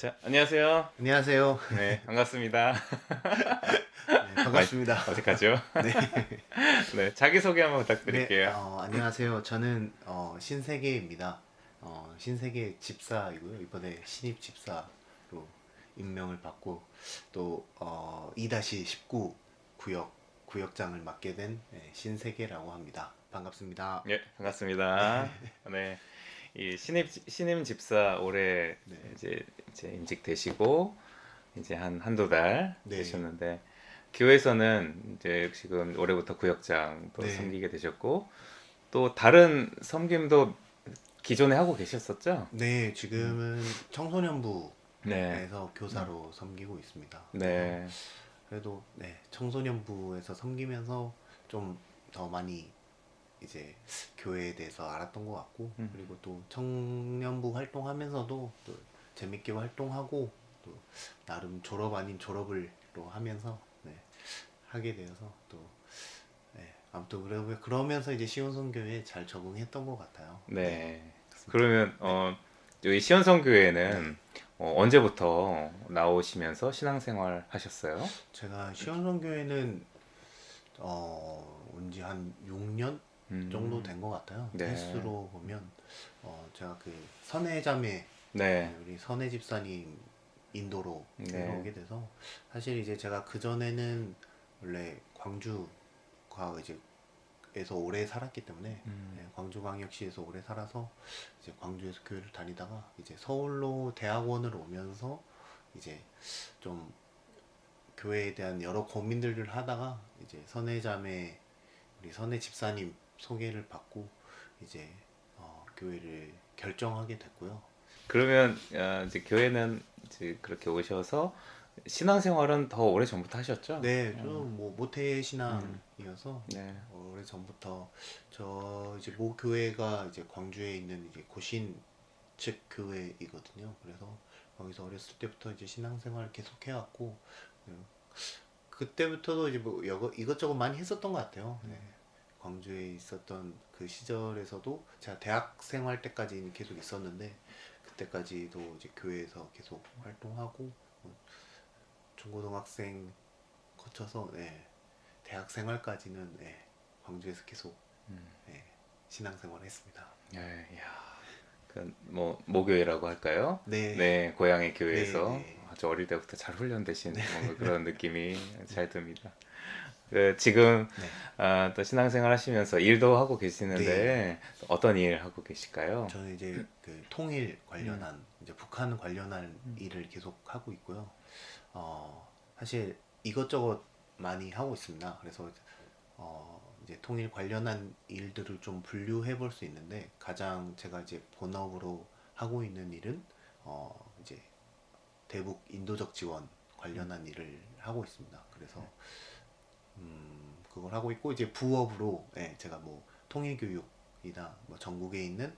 자, 안녕하세요. 안녕하세요. 네, 반갑습니다. 네, 많이 반갑습니다. 어색하죠? 네. 네, 자기소개 한번 네, 부탁드릴게요. 안녕하세요. 저는 신세계입니다. 신세계 집사이고요. 이번에 신입 집사로 임명을 받고 또 2-19 구역장을 맡게 된 신세계라고 합니다. 반갑습니다. 예, 반갑습니다. 네, 이 신임 집사 올해 네. 이제 임직되시고 이제 한두 달 네. 되셨는데 교회에서는 이제 지금 올해부터 구역장 또 네. 섬기게 되셨고 또 다른 섬김도 기존에 하고 계셨었죠? 네, 지금은 청소년부에서 네, 교사로 섬기고 있습니다. 네, 그래도 네, 청소년부에서 섬기면서 좀 더 많이 이제 교회에 대해서 알았던 것 같고, 그리고 또 청년부 활동하면서도 또 재밌게 활동하고 또 나름 졸업 아닌 졸업을 또 하면서 네, 하게 되어서 또 네, 아무튼 그러면서 이제 시온성교회에 잘 적응했던 것 같아요. 네, 네. 그렇습니다. 그러면 네, 여기 시원성교회는 네. 언제부터 나오시면서 신앙생활 하셨어요? 제가 시온성교회는 온지 한 6년 정도 음, 된 것 같아요. 네, 횟수로 보면 제가 그 선혜자매 네, 우리 선혜 집사님 인도로 교회를 네, 오게 돼서 사실 이제 제가 그 전에는 원래 광주가 이제 에서 오래 살았기 때문에 광주광역시에서 오래 살아서 이제 광주에서 교회를 다니다가 이제 서울로 대학원을 오면서 이제 좀 교회에 대한 여러 고민들을 하다가 이제 선혜자매 우리 선혜 집사님 소개를 받고 이제 교회를 결정하게 됐고요. 그러면 이제 교회는 이제 그렇게 오셔서 신앙생활은 더 오래 전부터 하셨죠? 네, 좀 뭐 모태 신앙이어서 네, 오래 전부터 저 이제 모 교회가 이제 광주에 있는 이제 고신 측 교회이거든요. 그래서 거기서 어렸을 때부터 이제 신앙생활을 계속 해왔고 그때부터도 이제 뭐 이것저것 많이 했었던 것 같아요. 네. 광주에 있었던 그 시절에서도 제가 대학 생활 때까지 계속 있었는데 그때까지도 이제 교회에서 계속 활동하고 중고등학생 거쳐서 네, 대학 생활까지는 네, 광주에서 계속 네, 신앙생활을 했습니다. 네, 야, 그뭐 모교회라고 할까요? 네, 네, 고향의 네, 교회에서 네, 아주 어릴 때부터 잘 훈련되신 뭔가 그런 느낌이 잘 듭니다. 지금 네, 또 신앙생활 하시면서 일도 하고 네. 계시는데 어떤 일 하고 계실까요? 저는 이제 그 통일 관련한 이제 북한 관련한 일을 계속 하고 있고요. 사실 이것저것 많이 하고 있습니다. 그래서 이제 통일 관련한 일들을 좀 분류해 볼 수 있는데 가장 제가 이제 본업으로 하고 있는 일은 이제 대북 인도적 지원 관련한 일을 하고 있습니다. 그래서 그걸 하고 있고 이제 부업으로 제가 뭐 통일교육이나 뭐 전국에 있는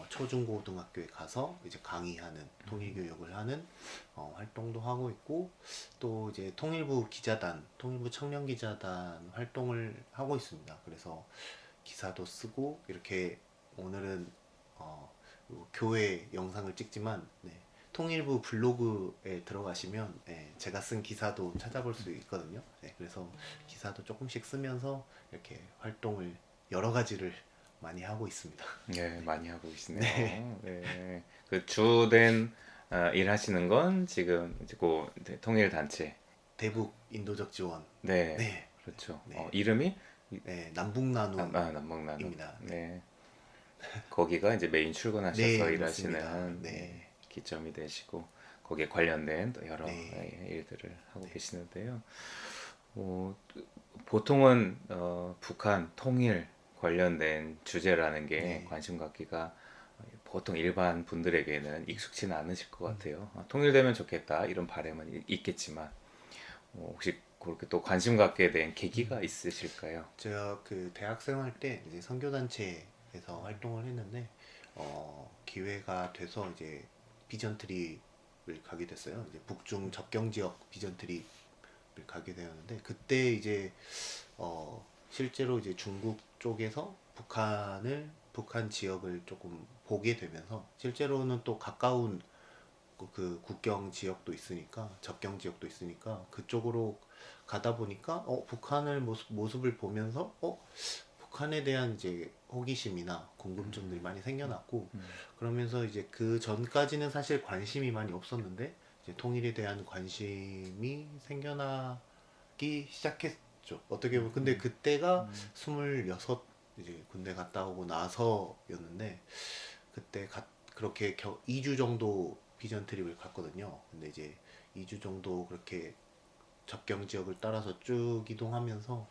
초중고등학교에 가서 이제 강의하는 통일교육을 하는 활동도 하고 있고 또 이제 통일부 기자단, 통일부 청년기자단 활동을 하고 있습니다. 그래서 기사도 쓰고 이렇게 오늘은 교회 영상을 찍지만 네, 통일부 블로그에 들어가시면 제가 쓴 기사도 찾아볼 수 있거든요. 네, 그래서 기사도 조금씩 쓰면서 이렇게 활동을 여러 가지를 많이 하고 있습니다. 네, 네. 많이 하고 네. 계시네요. 네. 그 주된 일 하시는 건 지금 이제 그 이제 통일 단체. 대북 인도적 지원. 네, 네. 그렇죠. 네. 이름이 네. 남북 나눔입니다. 남북나눔. 네. 네, 거기가 이제 메인 출근하셔서 네, 맞습니다. 일하시는 네. 기점이 되시고 거기에 관련된 또 여러 네. 일들을 하고 네. 계시는데요. 어, 보통은 북한 통일 관련된 주제라는 게 네. 관심 갖기가 보통 일반 분들에게는 익숙치는 않으실 것 같아요. 통일되면 좋겠다 이런 바람은 있겠지만 혹시 그렇게 또 관심 갖게 된 계기가 있으실까요? 제가 그 대학생 할 때 이제 선교단체에서 활동을 했는데 기회가 돼서 이제 비전 트립을 가게 됐어요. 이제 북중 접경 지역 비전 트립을 가게 되었는데 그때 이제 실제로 이제 중국 쪽에서 북한 지역을 조금 보게 되면서 실제로는 또 가까운 그 국경 지역도 있으니까 접경 지역도 있으니까 그쪽으로 가다 보니까 북한을 모습을 보면서 북한에 대한 이제 호기심이나 궁금증들이 많이 생겨났고 그러면서 이제 그 전까지는 사실 관심이 많이 없었는데 이제 통일에 대한 관심이 생겨나기 시작했죠. 어떻게 보면 근데 그때가 26 이제 군대 갔다 오고 나서였는데 그때 그렇게 2주 정도 비전 트립을 갔거든요. 근데 이제 2주 정도 그렇게 접경 지역을 따라서 쭉 이동하면서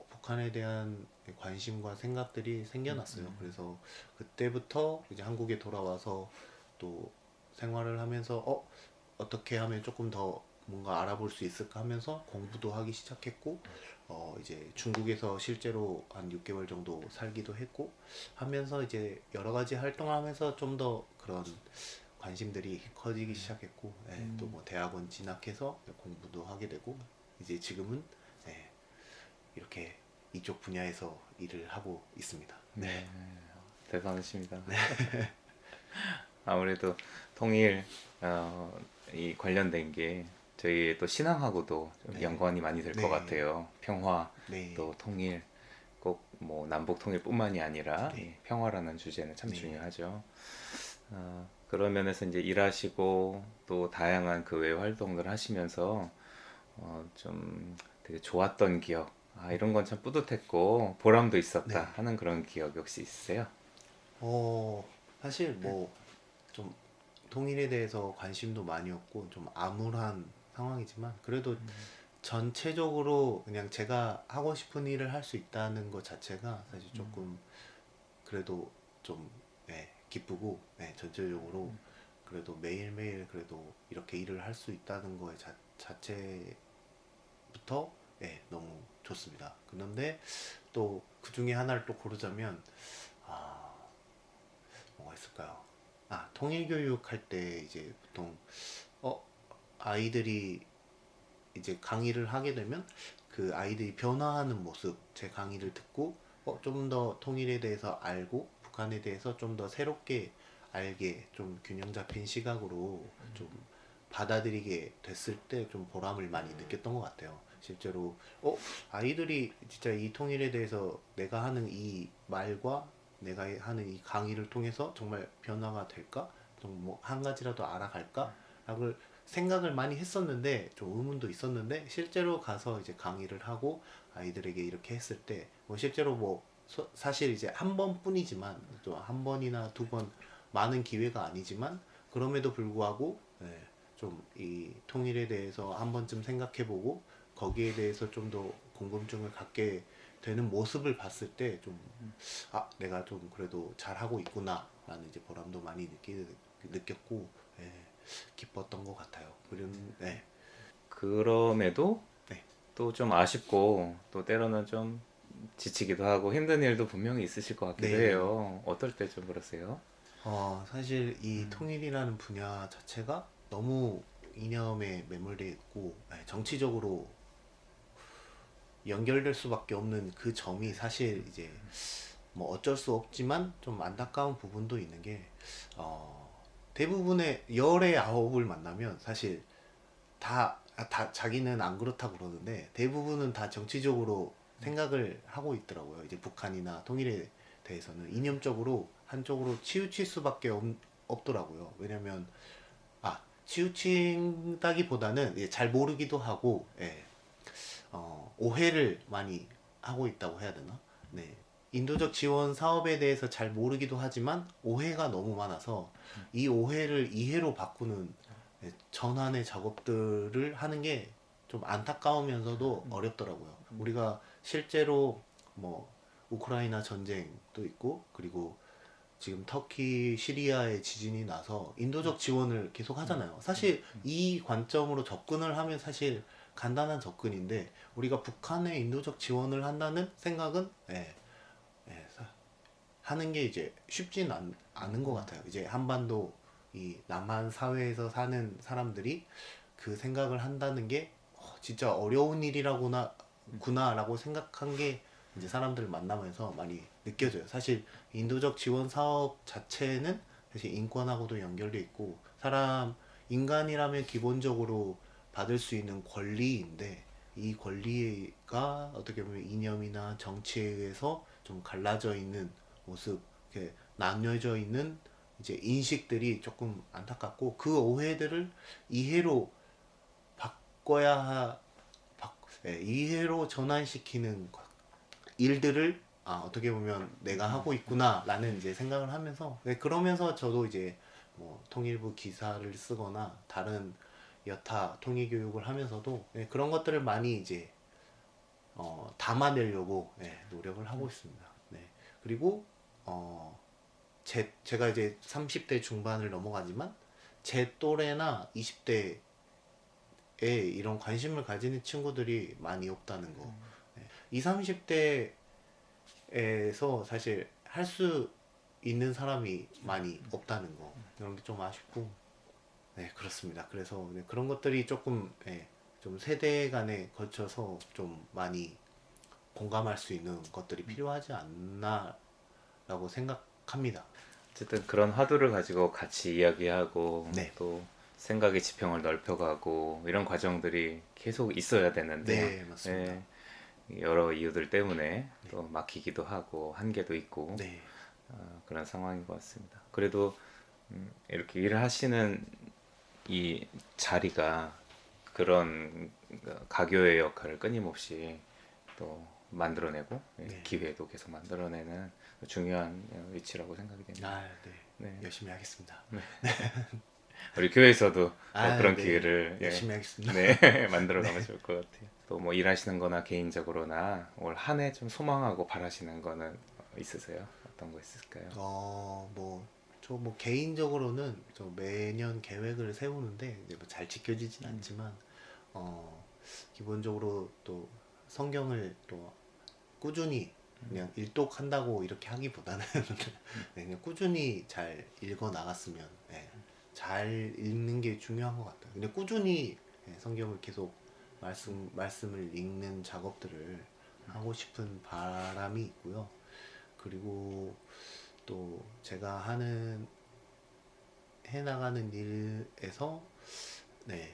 북한에 대한 관심과 생각들이 생겨났어요. 그래서 그때부터 이제 한국에 돌아와서 또 생활을 하면서 어떻게 하면 조금 더 뭔가 알아볼 수 있을까 하면서 공부도 하기 시작했고 이제 중국에서 실제로 한 6개월 정도 살기도 했고 하면서 이제 여러 가지 활동을 하면서 좀 더 그런 관심들이 커지기 시작했고 또 뭐 대학원 진학해서 공부도 하게 되고 이제 지금은 이렇게 이쪽 분야에서 일을 하고 있습니다. 네, 대단하십니다. 아무래도 통일 이 관련된 게 저희 또 신앙하고도 좀 네. 연관이 많이 될 것 네. 같아요. 평화, 네. 또 통일, 꼭 뭐 남북 통일뿐만이 아니라 네. 이 평화라는 주제는 참 네. 중요하죠. 그런 면에서 이제 일하시고 또 다양한 그 외 활동들 하시면서 좀 되게 좋았던 기억, 이런 건 참 뿌듯했고 보람도 있었다 네. 하는 그런 기억 혹시 있으세요? 사실 뭐 좀 통일에 대해서 관심도 많이 없고 좀 암울한 상황이지만 그래도 전체적으로 그냥 제가 하고 싶은 일을 할 수 있다는 것 자체가 사실 조금 그래도 좀 기쁘고 전체적으로 그래도 매일매일 그래도 이렇게 일을 할 수 있다는 거에 자체부터 너무 좋습니다. 그런데 또 그 중에 하나를 또 고르자면 아 뭐가 있을까요? 통일교육 할 때 이제 보통 어 아이들이 이제 강의를 하게 되면 그 아이들이 변화하는 모습, 제 강의를 듣고 좀 더 통일에 대해서 알고 북한에 대해서 좀 더 새롭게 알게 좀 균형 잡힌 시각으로 좀 받아들이게 됐을 때 좀 보람을 많이 느꼈던 것 같아요. 실제로 아이들이 진짜 이 통일에 대해서 내가 하는 이 말과 내가 하는 이 강의를 통해서 정말 변화가 될까? 좀 뭐 한 가지라도 알아갈까? 라고 생각을 많이 했었는데 좀 의문도 있었는데 실제로 가서 이제 강의를 하고 아이들에게 이렇게 했을 때 뭐 실제로 뭐 사실 이제 한 번뿐이지만 또 한 번이나 두 번 많은 기회가 아니지만 그럼에도 불구하고 좀 이 통일에 대해서 한 번쯤 생각해보고 거기에 대해서 좀 더 궁금증을 갖게 되는 모습을 봤을 때 좀 내가 좀 그래도 잘하고 있구나 라는 이제 보람도 많이 느꼈고 기뻤던 것 같아요. 그런 그럼에도 네. 또 좀 아쉽고 또 때로는 좀 지치기도 하고 힘든 일도 분명히 있으실 것 같기도 네. 해요. 어떨 때 좀 그러세요? 사실 이 통일이라는 분야 자체가 너무 이념에 매몰되어 있고 정치적으로 연결될 수밖에 없는 그 점이 사실 이제 뭐 어쩔 수 없지만 좀 안타까운 부분도 있는 게 대부분의 열의 아홉을 만나면 사실 다 자기는 안 그렇다고 그러는데 대부분은 다 정치적으로 생각을 하고 있더라고요. 이제 북한이나 통일에 대해서는 이념적으로 한쪽으로 치우칠 수밖에 없더라고요. 왜냐면 치우친다기보다는 잘 모르기도 하고 오해를 많이 하고 있다고 해야 되나? 네. 인도적 지원 사업에 대해서 잘 모르기도 하지만 오해가 너무 많아서 이 오해를 이해로 바꾸는 전환의 작업들을 하는 게 좀 안타까우면서도 어렵더라고요. 우리가 실제로 뭐 우크라이나 전쟁도 있고 그리고 지금 터키, 시리아의 지진이 나서 인도적 지원을 계속 하잖아요. 사실 이 관점으로 접근을 하면 사실 간단한 접근인데 우리가 북한에 인도적 지원을 한다는 생각은 하는 게 이제 쉽진 않은 것 같아요. 이제 한반도 이 남한 사회에서 사는 사람들이 그 생각을 한다는 게 진짜 어려운 일이라구나라고 생각한 게 이제 사람들을 만나면서 많이 느껴져요. 사실 인도적 지원 사업 자체는 사실 인권하고도 연결돼 있고 사람 인간이라면 기본적으로 받을 수 있는 권리인데 이 권리가 어떻게 보면 이념이나 정치에 의해서 좀 갈라져 있는 모습, 이렇게 나뉘어져 있는 이제 인식들이 조금 안타깝고 그 오해들을 이해로 바꿔야 이해로 전환시키는 일들을 어떻게 보면 내가 하고 있구나라는 이제 생각을 하면서 그러면서 저도 이제 뭐 통일부 기사를 쓰거나 다른 여타 통일 교육을 하면서도 그런 것들을 많이 이제 담아내려고 노력을 하고 있습니다. 네. 그리고 제가 이제 30대 중반을 넘어가지만 제 또래나 20대에 이런 관심을 가지는 친구들이 많이 없다는 거. 20, 30대에서 사실 할 수 있는 사람이 많이 없다는 거. 그런 게 좀 아쉽고. 네, 그렇습니다. 그래서 그런 것들이 조금 좀 세대 간에 거쳐서 좀 많이 공감할 수 있는 것들이 필요하지 않나라고 생각합니다. 어쨌든 그런 화두를 가지고 같이 이야기하고 네. 또 생각의 지평을 넓혀가고 이런 과정들이 계속 있어야 되는데 네, 맞습니다. 여러 이유들 때문에 또 막히기도 하고 한계도 있고 네. 그런 상황인 것 같습니다. 그래도 이렇게 일을 하시는 이 자리가 그런 가교의 역할을 끊임없이 또 만들어내고 네. 기회도 계속 만들어내는 중요한 위치라고 생각이 됩니다. 네. 네. 열심히 하겠습니다. 우리 교회에서도 그런 네. 기회를 열심히 하겠습니다. 네, 만들어가면 좋을 것 같아요. 또 뭐 일하시는 거나 개인적으로나 올 한 해 좀 소망하고 바라시는 거는 있으세요? 어떤 거 있을까요? 저 개인적으로는 저 매년 계획을 세우는데 이제 뭐 잘 지켜지진 않지만 기본적으로 또 성경을 또 꾸준히 그냥 일독한다고 이렇게 하기보다는 그냥 꾸준히 잘 읽어 나갔으면 잘 읽는 게 중요한 것 같아요. 근데 꾸준히 성경을 계속 말씀을 읽는 작업들을 하고 싶은 바람이 있고요. 그리고 또 제가 해나가는 일에서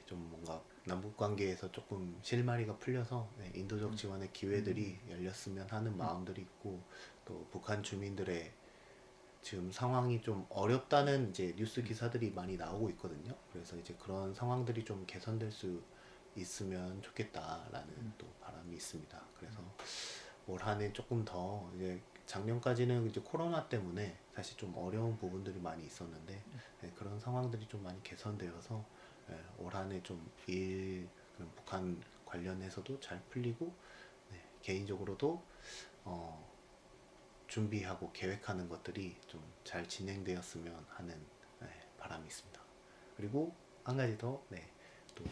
좀 뭔가 남북 관계에서 조금 실마리가 풀려서 인도적 지원의 기회들이 열렸으면 하는 마음들이 있고 또 북한 주민들의 지금 상황이 좀 어렵다는 이제 뉴스 기사들이 많이 나오고 있거든요. 그래서 이제 그런 상황들이 좀 개선될 수 있으면 좋겠다라는 또 바람이 있습니다. 그래서 올 한 해 조금 더 이제 작년까지는 이제 코로나 때문에 사실 좀 어려운 부분들이 많이 있었는데 그런 상황들이 좀 많이 개선되어서 올 한 해 좀 북한 관련해서도 잘 풀리고 개인적으로도 준비하고 계획하는 것들이 좀 잘 진행되었으면 하는 바람이 있습니다. 그리고 한 가지 더, 또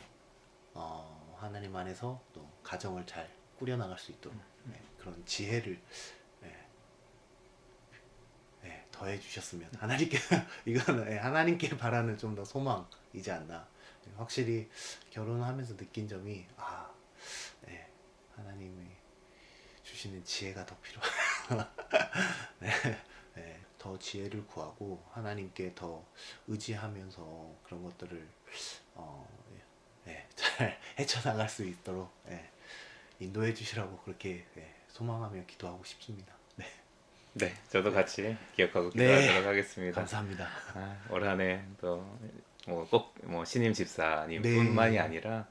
하나님 안에서 또 가정을 잘 꾸려나갈 수 있도록 그런 지혜를 더해 주셨으면 하나님께 이거는 하나님께 바라는 좀 더 소망이지 않나. 확실히 결혼하면서 느낀 점이 하나님이 주시는 지혜가 더 필요하다. 더 지혜를 구하고 하나님께 더 의지하면서 그런 것들을 잘 헤쳐나갈 수 있도록 인도해 주시라고 그렇게 소망하며 기도하고 싶습니다. 네, 저도 같이 기억하고 기도하도록 하겠습니다. 감사합니다. 올 한 해 또 꼭 신임 집사님뿐만이 아니라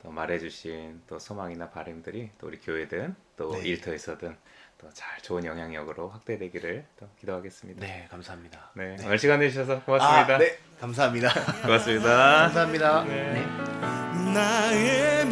또 말해주신 또 소망이나 바람들이 또 우리 교회든 또 일터에서든 또 잘 좋은 영향력으로 확대되기를 또 기도하겠습니다. 네, 감사합니다. 네, 오늘 시간 내주셔서 고맙습니다. 네, 감사합니다. 고맙습니다. 감사합니다. 네. 나의